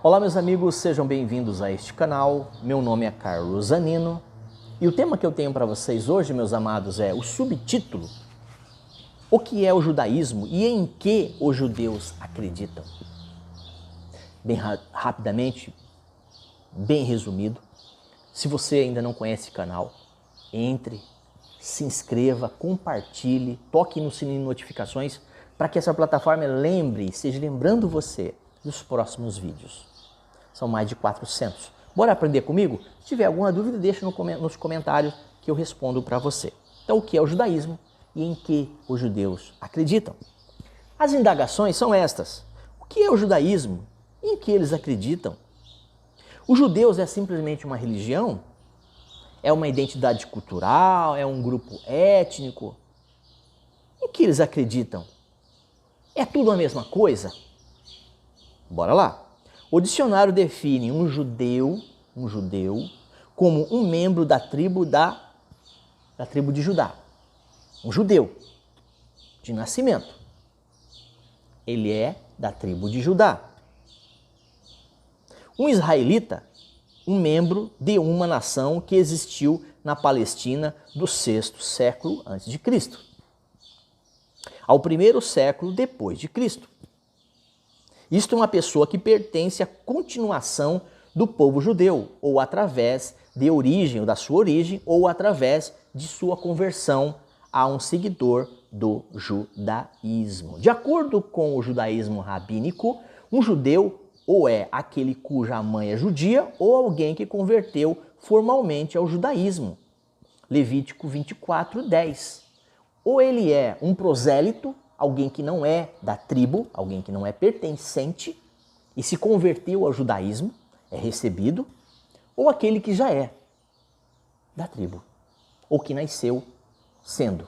Olá meus amigos, sejam bem-vindos a este canal. Meu nome é Carlos Zanino e o tema que eu tenho para vocês hoje, meus amados, é o subtítulo: o que é o judaísmo e em que os judeus acreditam? Bem rapidamente, bem resumido, se você ainda não conhece o canal, entre, se inscreva, compartilhe, toque no sininho de notificações para que essa plataforma esteja lembrando você dos próximos vídeos. São mais de 400. Bora aprender comigo? Se tiver alguma dúvida, deixa nos comentários que eu respondo para você. Então, o que é o judaísmo e em que os judeus acreditam? As indagações são estas. O que é o judaísmo e em que eles acreditam? Os judeus é simplesmente uma religião? É uma identidade cultural? É um grupo étnico? Em que eles acreditam? É tudo a mesma coisa? Bora lá. O dicionário define um judeu como um membro da tribo de Judá. Um judeu de nascimento. Ele é da tribo de Judá. Um israelita, um membro de uma nação que existiu na Palestina do 6º século a.C. ao 1º século depois de Cristo. Isto é uma pessoa que pertence à continuação do povo judeu, ou através de origem, ou da sua origem, ou através de sua conversão a um seguidor do judaísmo. De acordo com o judaísmo rabínico, um judeu ou é aquele cuja mãe é judia, ou alguém que converteu formalmente ao judaísmo. Levítico 24:10. Ou ele é um prosélito, alguém que não é da tribo, alguém que não é pertencente e se converteu ao judaísmo, é recebido, ou aquele que já é da tribo, ou que nasceu sendo.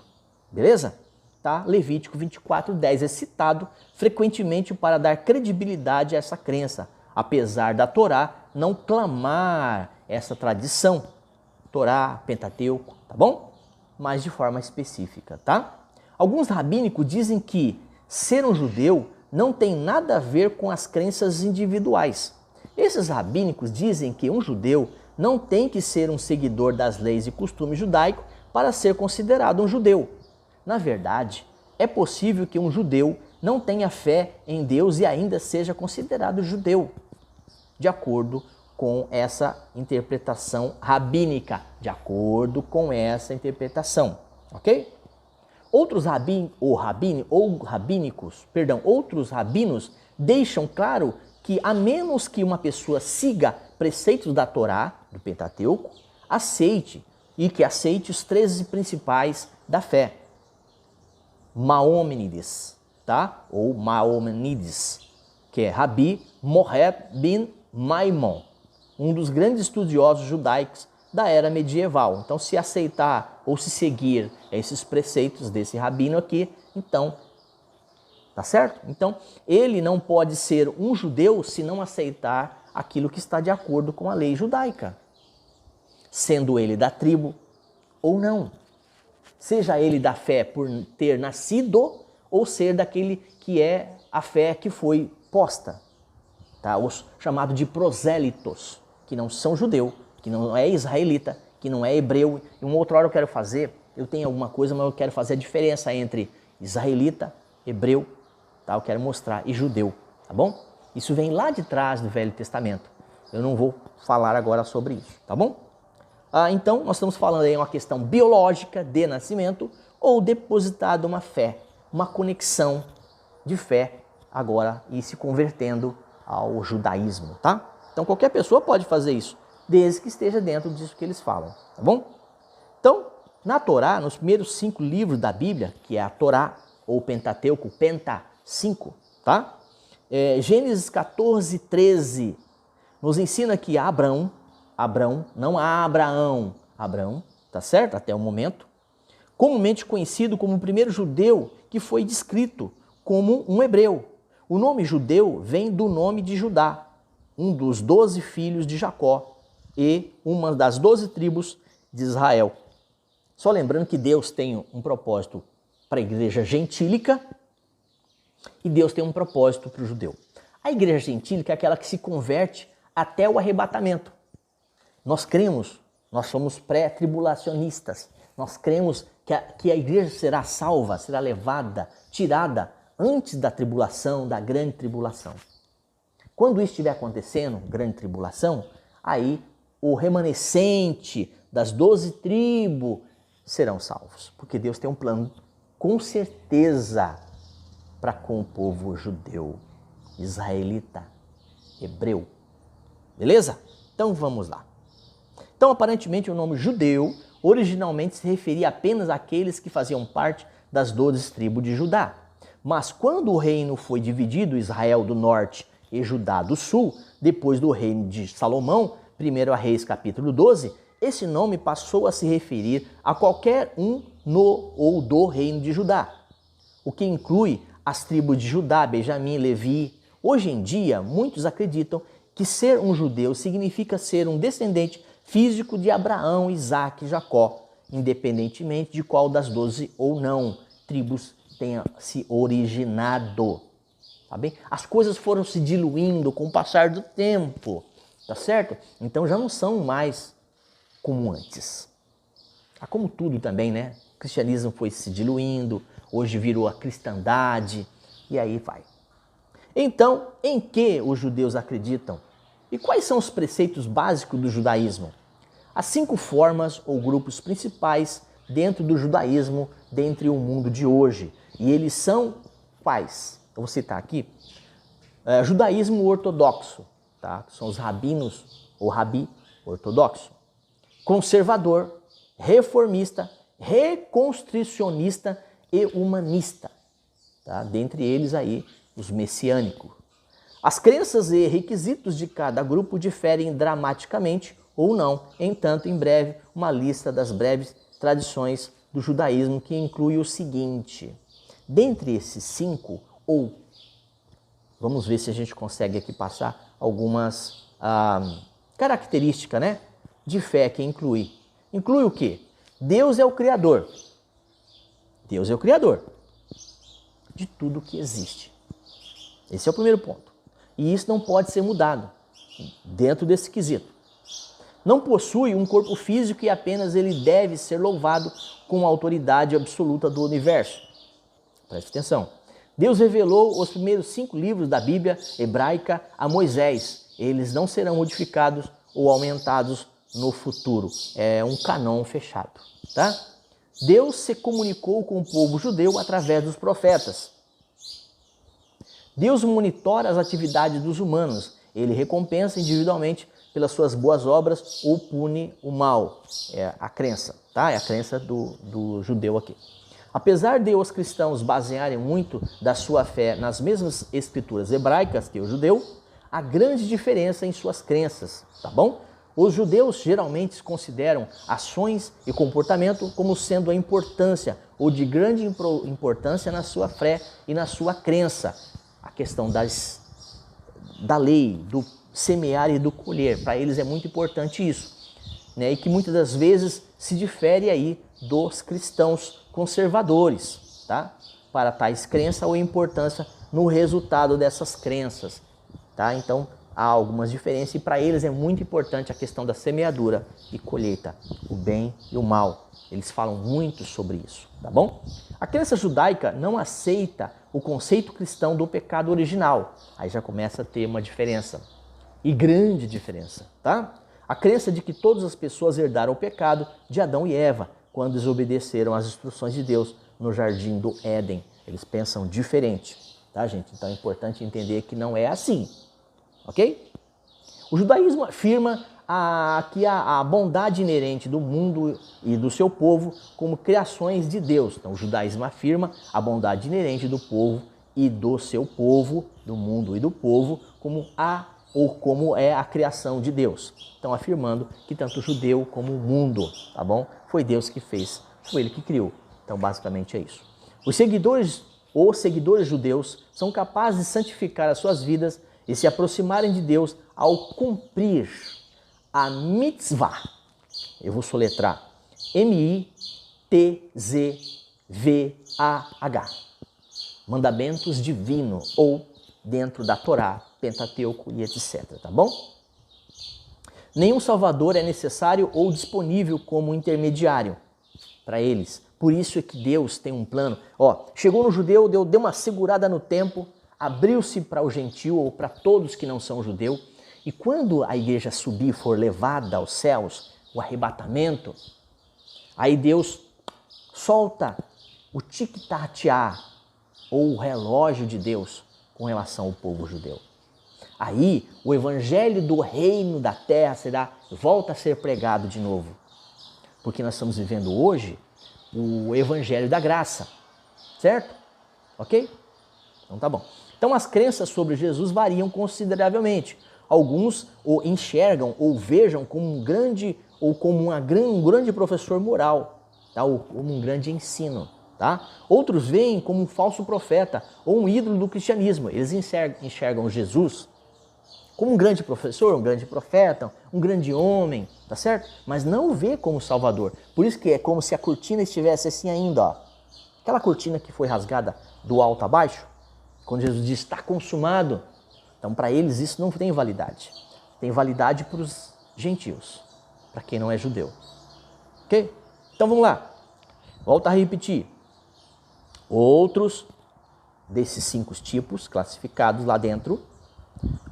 Beleza? Tá? Levítico 24:10 é citado frequentemente para dar credibilidade a essa crença, apesar da Torá não clamar essa tradição. Torá, Pentateuco, tá bom? Mas de forma específica, tá? Alguns rabínicos dizem que ser um judeu não tem nada a ver com as crenças individuais. Esses rabínicos dizem que um judeu não tem que ser um seguidor das leis e costumes judaicos para ser considerado um judeu. Na verdade, é possível que um judeu não tenha fé em Deus e ainda seja considerado judeu, de acordo com essa interpretação rabínica, ok? Outros rabinos deixam claro que a menos que uma pessoa siga preceitos da Torá, do Pentateuco, aceite os 13 principais da fé. Maomenides, tá? Ou Maomenides, que é Rabi Mohed bin Maimon, um dos grandes estudiosos judaicos da era medieval. Então, se aceitar ou se seguir esses preceitos desse rabino aqui, então, tá certo? Então, ele não pode ser um judeu se não aceitar aquilo que está de acordo com a lei judaica, sendo ele da tribo ou não. Seja ele da fé por ter nascido ou ser daquele que é a fé que foi posta, tá? Os chamados de prosélitos, que não são judeu, que não é israelita, que não é hebreu. E uma outra hora eu tenho alguma coisa, mas eu quero fazer a diferença entre israelita, hebreu, tá? Eu quero mostrar, e judeu, tá bom? Isso vem lá de trás do Velho Testamento. Eu não vou falar agora sobre isso, tá bom? Então, nós estamos falando aí uma questão biológica de nascimento ou depositada uma fé, uma conexão de fé agora e se convertendo ao judaísmo, tá? Então, qualquer pessoa pode fazer isso, desde que esteja dentro disso que eles falam, tá bom? Então, na Torá, nos primeiros 5 livros da Bíblia, que é a Torá ou Pentateuco, Penta 5, tá? Gênesis 14:13 nos ensina que Abrão, não Abraão, tá certo? Até o momento, comumente conhecido como o primeiro judeu que foi descrito como um hebreu. O nome judeu vem do nome de Judá, um dos 12 filhos de Jacó e uma das 12 tribos de Israel. Só lembrando que Deus tem um propósito para a igreja gentílica e Deus tem um propósito para o judeu. A igreja gentílica é aquela que se converte até o arrebatamento. Nós cremos, nós somos pré-tribulacionistas. Nós cremos que a igreja será salva, será levada, tirada antes da tribulação, da grande tribulação. Quando isso estiver acontecendo, grande tribulação, aí o remanescente das 12 tribos serão salvos. Porque Deus tem um plano, com certeza, para com o povo judeu, israelita, hebreu. Beleza? Então vamos lá. Então, aparentemente, o nome judeu originalmente se referia apenas àqueles que faziam parte das 12 tribos de Judá. Mas quando o reino foi dividido, Israel do norte e Judá do sul, depois do reino de Salomão, 1 Reis capítulo 12, esse nome passou a se referir a qualquer um no ou do reino de Judá, o que inclui as tribos de Judá, Benjamim, Levi. Hoje em dia, muitos acreditam que ser um judeu significa ser um descendente físico de Abraão, Isaac e Jacó, independentemente de qual das 12 ou não tribos tenha se originado. Tá bem? As coisas foram se diluindo com o passar do tempo, tá certo? Então já não são mais como antes. Como tudo também, né? O cristianismo foi se diluindo, hoje virou a cristandade e aí vai. Então, em que os judeus acreditam? E quais são os preceitos básicos do judaísmo? Há 5 formas ou grupos principais dentro do judaísmo, dentre o mundo de hoje. E eles são quais? Eu vou citar aqui. Judaísmo ortodoxo, tá? São os rabinos ou rabi ortodoxo. Conservador, reformista, reconstrucionista e humanista. Tá? Dentre eles aí, os messiânicos. As crenças e requisitos de cada grupo diferem dramaticamente ou não. Entanto, em breve, uma lista das breves tradições do judaísmo que inclui o seguinte. Dentre esses 5, ou vamos ver se a gente consegue aqui passar algumas características, né, de fé que inclui. Inclui o quê? Deus é o Criador. Deus é o Criador de tudo que existe. Esse é o primeiro ponto. E isso não pode ser mudado dentro desse quesito. Não possui um corpo físico e apenas ele deve ser louvado com a autoridade absoluta do universo. Preste atenção. Deus revelou os primeiros 5 livros da Bíblia hebraica a Moisés. Eles não serão modificados ou aumentados no futuro. É um canon fechado, tá? Deus se comunicou com o povo judeu através dos profetas. Deus monitora as atividades dos humanos. Ele recompensa individualmente pelas suas boas obras ou pune o mal. É a crença, tá? É a crença do judeu aqui. Apesar de os cristãos basearem muito da sua fé nas mesmas escrituras hebraicas que o judeu, há grande diferença em suas crenças, tá bom? Os judeus geralmente consideram ações e comportamento como sendo a importância ou de grande importância na sua fé e na sua crença. A questão da lei, do semear e do colher, para eles é muito importante isso, né? E que muitas das vezes se difere aí dos cristãos conservadores, tá? Para tais crenças ou importância no resultado dessas crenças, tá? Então há algumas diferenças e para eles é muito importante a questão da semeadura e colheita, o bem e o mal. Eles falam muito sobre isso, tá bom? A crença judaica não aceita o conceito cristão do pecado original. Aí já começa a ter uma diferença, e grande diferença, tá? A crença de que todas as pessoas herdaram o pecado de Adão e Eva quando desobedeceram às instruções de Deus no jardim do Éden. Eles pensam diferente, tá, gente? Então é importante entender que não é assim, ok? O judaísmo afirma que a bondade inerente do mundo e do seu povo como criações de Deus. Então o judaísmo afirma a bondade inerente do povo e do seu povo, do mundo e do povo, como é a criação de Deus. Então afirmando que tanto o judeu como o mundo, tá bom? Foi Deus que fez, foi Ele que criou. Então basicamente é isso. Os seguidores judeus são capazes de santificar as suas vidas e se aproximarem de Deus ao cumprir a mitzvah. Eu vou soletrar M-I-T-Z-V-A-H. Mandamentos divinos ou dentro da Torá Pentateuco e etc, tá bom? Nenhum salvador é necessário ou disponível como intermediário para eles. Por isso é que Deus tem um plano. Ó, chegou no judeu, deu uma segurada no tempo, abriu-se para o gentil ou para todos que não são judeu. E quando a igreja subir, for levada aos céus, o arrebatamento, aí Deus solta o tic-tac-tear, ou o relógio de Deus com relação ao povo judeu. Aí o evangelho do reino da terra volta a ser pregado de novo. Porque nós estamos vivendo hoje o evangelho da graça, certo? Ok? Então tá bom. Então as crenças sobre Jesus variam consideravelmente. Alguns o enxergam ou vejam como um grande professor moral, tá? Ou como um grande ensino. Tá? Outros veem como um falso profeta ou um ídolo do cristianismo. Eles enxergam Jesus como um grande professor, um grande profeta, um grande homem, tá certo? Mas não o vê como Salvador. Por isso que é como se a cortina estivesse assim ainda, ó. Aquela cortina que foi rasgada do alto a baixo, quando Jesus diz está consumado. Então para eles isso não tem validade. Tem validade para os gentios, para quem não é judeu. Ok? Então vamos lá. Volta a repetir. Outros desses 5 tipos classificados lá dentro,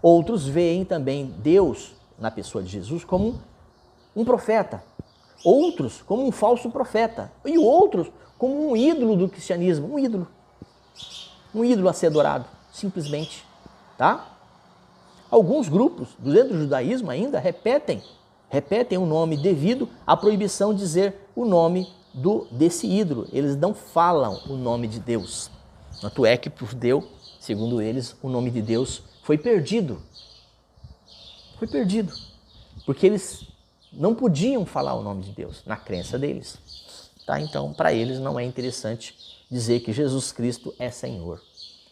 outros veem também Deus, na pessoa de Jesus, como um profeta. Outros como um falso profeta. E outros como um ídolo do cristianismo. Um ídolo a ser adorado, simplesmente. Tá? Alguns grupos dentro do judaísmo ainda repetem o nome devido à proibição de dizer o nome desse ídolo. Eles não falam o nome de Deus. Tanto é que para o judeu, segundo eles, o nome de Deus foi perdido. Foi perdido. Porque eles não podiam falar o nome de Deus, na crença deles. Tá? Então, para eles não é interessante dizer que Jesus Cristo é Senhor,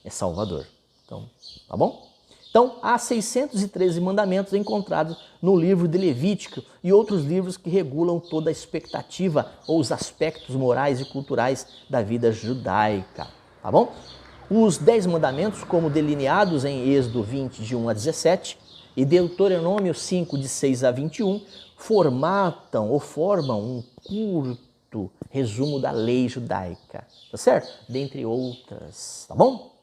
é Salvador. Então, tá bom? Então, há 613 mandamentos encontrados no livro de Levítico e outros livros que regulam toda a expectativa ou os aspectos morais e culturais da vida judaica, tá bom? Os 10 mandamentos, como delineados em Êxodo 20, de 1 a 17 e Deuteronômio 5, de 6 a 21, formam um curto resumo da lei judaica, tá certo? Dentre outras, tá bom?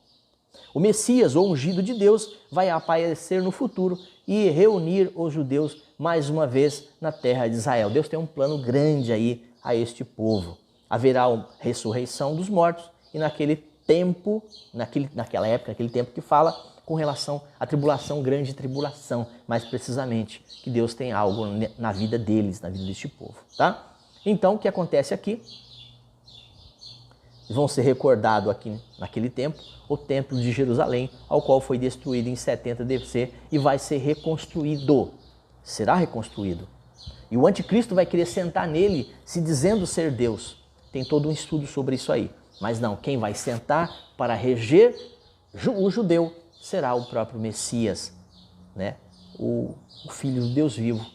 O Messias, ou ungido de Deus, vai aparecer no futuro e reunir os judeus mais uma vez na terra de Israel. Deus tem um plano grande aí a este povo. Haverá a ressurreição dos mortos e naquele tempo, naquela época, naquele tempo que fala com relação à tribulação, grande tribulação, mais precisamente, que Deus tem algo na vida deles, na vida deste povo, tá? Então, o que acontece aqui? Vão ser recordados aqui naquele tempo o templo de Jerusalém, ao qual foi destruído em 70 DC e vai ser reconstruído. Será reconstruído. E o anticristo vai querer sentar nele, se dizendo ser Deus. Tem todo um estudo sobre isso aí. Mas não, quem vai sentar para reger o judeu será o próprio Messias, né? O Filho do Deus vivo,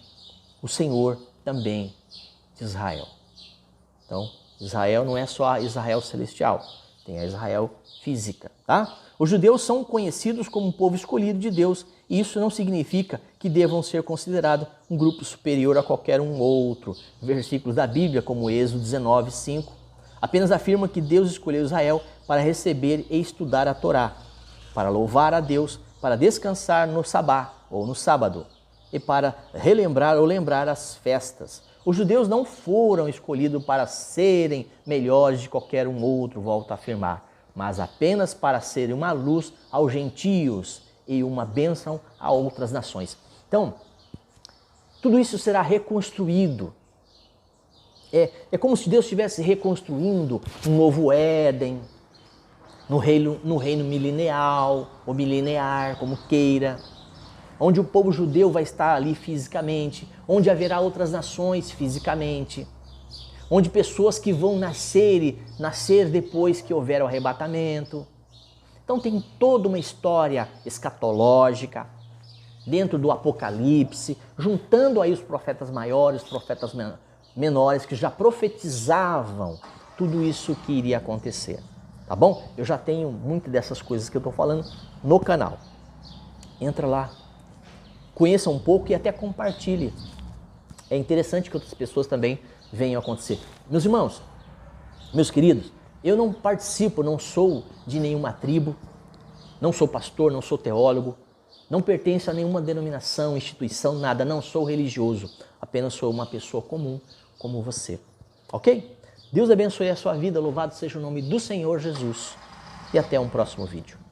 o Senhor também de Israel. Então, Israel não é só a Israel celestial, tem a Israel física, tá? Os judeus são conhecidos como um povo escolhido de Deus e isso não significa que devam ser considerados um grupo superior a qualquer um outro. Versículos da Bíblia, como Êxodo 19, 5, apenas afirma que Deus escolheu Israel para receber e estudar a Torá, para louvar a Deus, para descansar no sabá ou no sábado e para relembrar ou lembrar as festas. Os judeus não foram escolhidos para serem melhores de qualquer um outro, volto a afirmar, mas apenas para serem uma luz aos gentios e uma bênção a outras nações. Então, tudo isso será reconstruído. É como se Deus estivesse reconstruindo um novo Éden, no reino milenial ou milenar, como queira, onde o povo judeu vai estar ali fisicamente, onde haverá outras nações fisicamente, onde pessoas que vão nascer depois que houver o arrebatamento. Então tem toda uma história escatológica dentro do Apocalipse, juntando aí os profetas maiores, os profetas menores que já profetizavam tudo isso que iria acontecer, tá bom? Eu já tenho muitas dessas coisas que eu estou falando no canal. Entra lá, conheça um pouco e até compartilhe. É interessante que outras pessoas também venham a acontecer. Meus irmãos, meus queridos, eu não participo, não sou de nenhuma tribo, não sou pastor, não sou teólogo, não pertenço a nenhuma denominação, instituição, nada, não sou religioso, apenas sou uma pessoa comum como você, ok? Deus abençoe a sua vida, louvado seja o nome do Senhor Jesus e até um próximo vídeo.